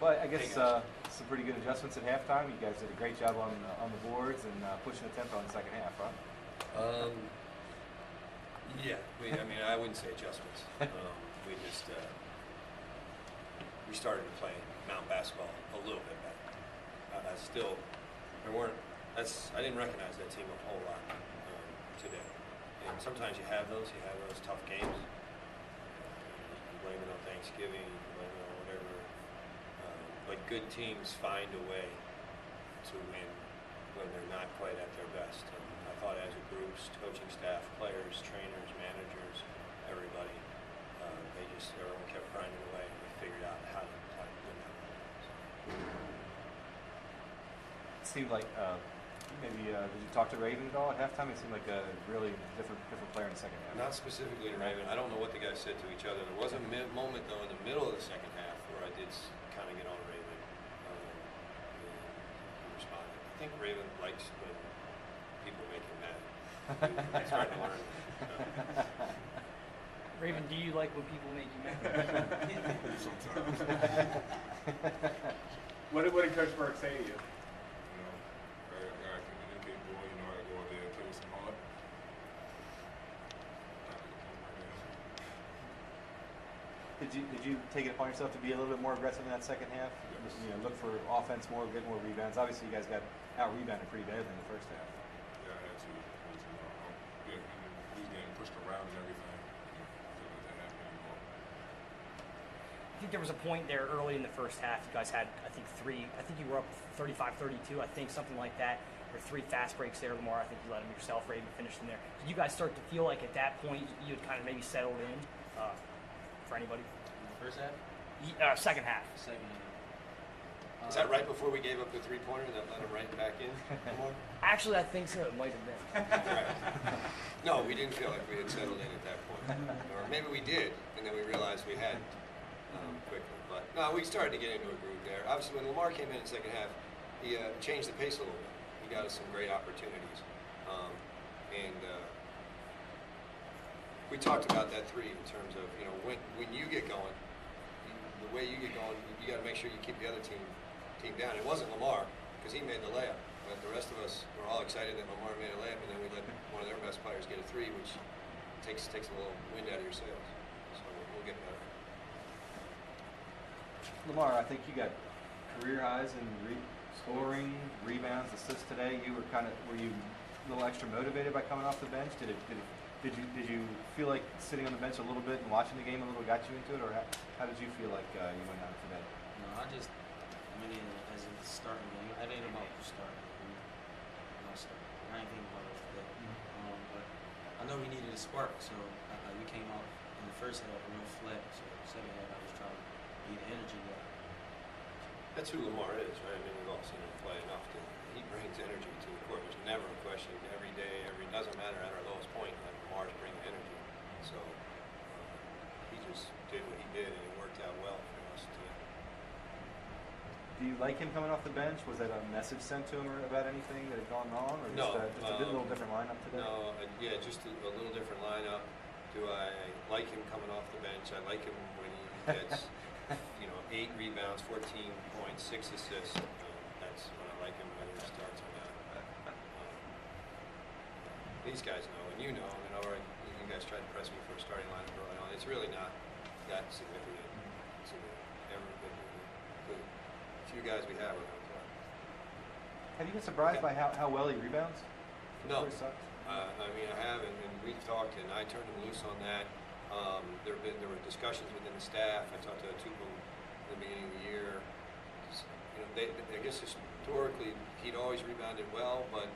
Well, I guess some pretty good adjustments at halftime. You guys did a great job on the boards and pushing the tempo in the second half, huh? Yeah, I mean, I wouldn't say adjustments. We just we started to play mound basketball a little bit better. I didn't recognize that team a whole lot today. And sometimes you have those tough games. You blame it on Thanksgiving, you blame it on whatever. But good teams find a way to win when they're not quite at their best. And I thought as a group, coaching staff, players, trainers, managers, everybody, everyone kept grinding away and we figured out how to win that. It seemed like maybe did you talk to Raven at all at halftime? It seemed like a really different player in the second half. Not specifically to Raven. I don't know what the guys said to each other. There was a moment though in the middle of the second half where I did kind of get on Raven. He responded. I think Raven likes when people make him mad. He's starting to learn. Raven, do you like when people make you mad? Sometimes. What did Coach Burke say to you? I gotta communicate more. I gotta go out there and play with some heart. Did you take it upon yourself to be a little bit more aggressive in that second half? Yes. Look for offense more, get more rebounds. Obviously, you guys got out-rebounded pretty badly in the first half. Yeah, I had to. He was getting pushed around and everything. I think there was a point there early in the first half. You guys had, I think you were up 35-32, I think, something like that. Or 3 fast breaks there, Lamar. I think you let them yourself, Raven finished in there. Did you guys start to feel like at that point you had kind of maybe settled in for anybody? In the first half? Second half. Second half. Is that right before we gave up the three-pointer that let him right back in? Actually, I think so. It might have been. Right. No, we didn't feel like we had settled in at that point. Or maybe we did, and then we realized we had quickly. But no, we started to get into a groove there. Obviously, when Lamar came in the second half, he changed the pace a little bit. He got us some great opportunities. We talked about that three in terms of, when you get going, the way you get going, you got to make sure you keep the other team down. It wasn't Lamar, because he made the layup. But the rest of us were all excited that Lamar made a layup, and then we let one of their best players get a three, which takes a little wind out of your sails. So we'll get better. Lamar, I think you got career highs in scoring, rebounds, assists today. Were you a little extra motivated by coming off the bench? Did you feel like sitting on the bench a little bit and watching the game a little got you into it, or how did you feel like you went out today? No, I just went in as a starting game. I didn't about to start. I ain't thinking about it today. But I know we needed a spark, so we came out in the first half real flat. So second half, I was trying to be the energy guy. That's who Lamar is, right? I mean, we've all seen him play enough. He brings energy to the court. There's never a question. Every day, doesn't matter at our lowest point, like Lamar's bringing energy. So he just did what he did, and it worked out well for us today. Do you like him coming off the bench? Was that a message sent to him about anything that had gone wrong, or just a little different lineup today? No, yeah, just a little different lineup. Do I like him coming off the bench? I like him when he gets 8 rebounds, 14 points, 6 assists. That's when I like him when he starts on that. These guys know, and you know, you guys tried to press me for a starting lineup early on. It's really not that significant. The few guys we have are going to play. Have you been surprised by how well he rebounds? No. I mean, I have, and we've talked, and I turned him loose on that. There were discussions within the staff. I talked to Tupo at the beginning of the year. I guess historically he'd always rebounded well, but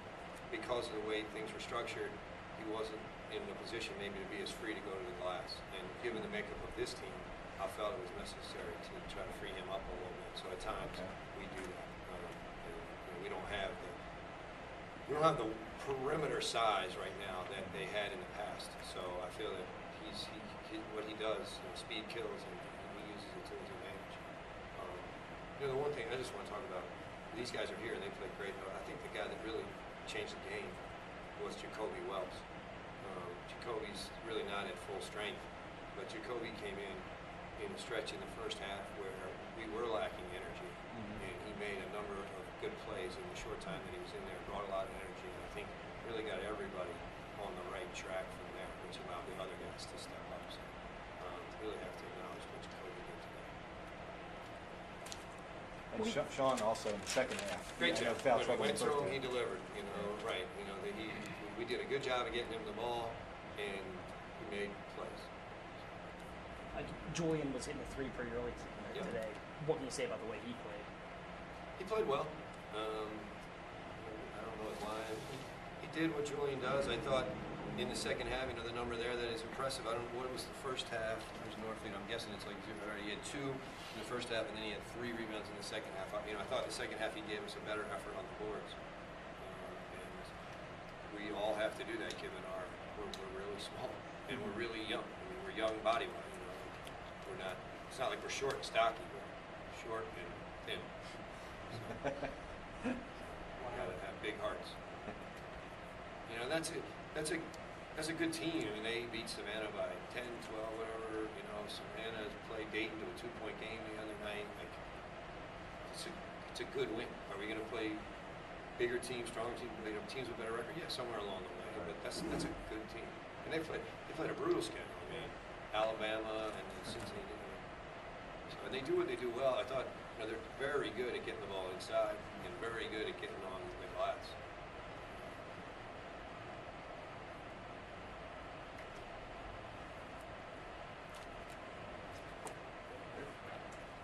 because of the way things were structured, he wasn't in a position maybe to be as free to go to the glass. And given the makeup of this team, I felt it was necessary to try to free him up a little bit. So at times we do that. We don't have the perimeter size right now that they had in the past. So I feel that what he does, speed kills, and he uses it to his advantage. The one thing I just want to talk about, these guys are here and they play great. I think the guy that really changed the game was Jacoby Wells. Jacoby's really not at full strength, but Jacoby came in a stretch in the first half where we were lacking energy, and he made a number of good plays in the short time that he was in there, brought a lot of energy, and I think really got everybody on the right track from there, which allowed the other guys to step up. So really have to acknowledge what Jacoby did today. And Sean also in the second half. Great I know job. foul When trouble we in went the first through him, he half. delivered. You know, right? You know, that we did a good job of getting him the ball, and he made plays. Julian was hitting the three pretty early Yeah. today. What can you say about the way he played? He played well. I don't know his line. He did what Julian does. I thought in the second half, you know, the number there that is impressive. I don't know what was the first half. There's Northfield. I'm guessing it's like 0. He had 2 in the first half, and then he had 3 rebounds in the second half. You know, I thought the second half he gave us a better effort on the boards. And we all have to do that, given we're really small and we're really young. I mean, we're young body-wise. You know, we're not. It's not like we're short and stocky. We're short and thin. So, we gotta have big hearts. You know, that's a good team. I mean, they beat Savannah by 10, 12, whatever. You know, Savannah played Dayton to a 2-point game the other night. Like, it's a good win. Are we gonna play bigger teams, stronger teams, teams with better record? Yeah, somewhere along the way. But that's a good team. And they played a brutal schedule. I mean, Alabama and Cincinnati. So, and they do what they do well. I thought, you know, they're very good at getting the ball inside and very good at getting on the glass.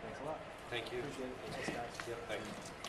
Thanks a lot. Thank you. Appreciate it. Thanks, guys. Yep, thank you.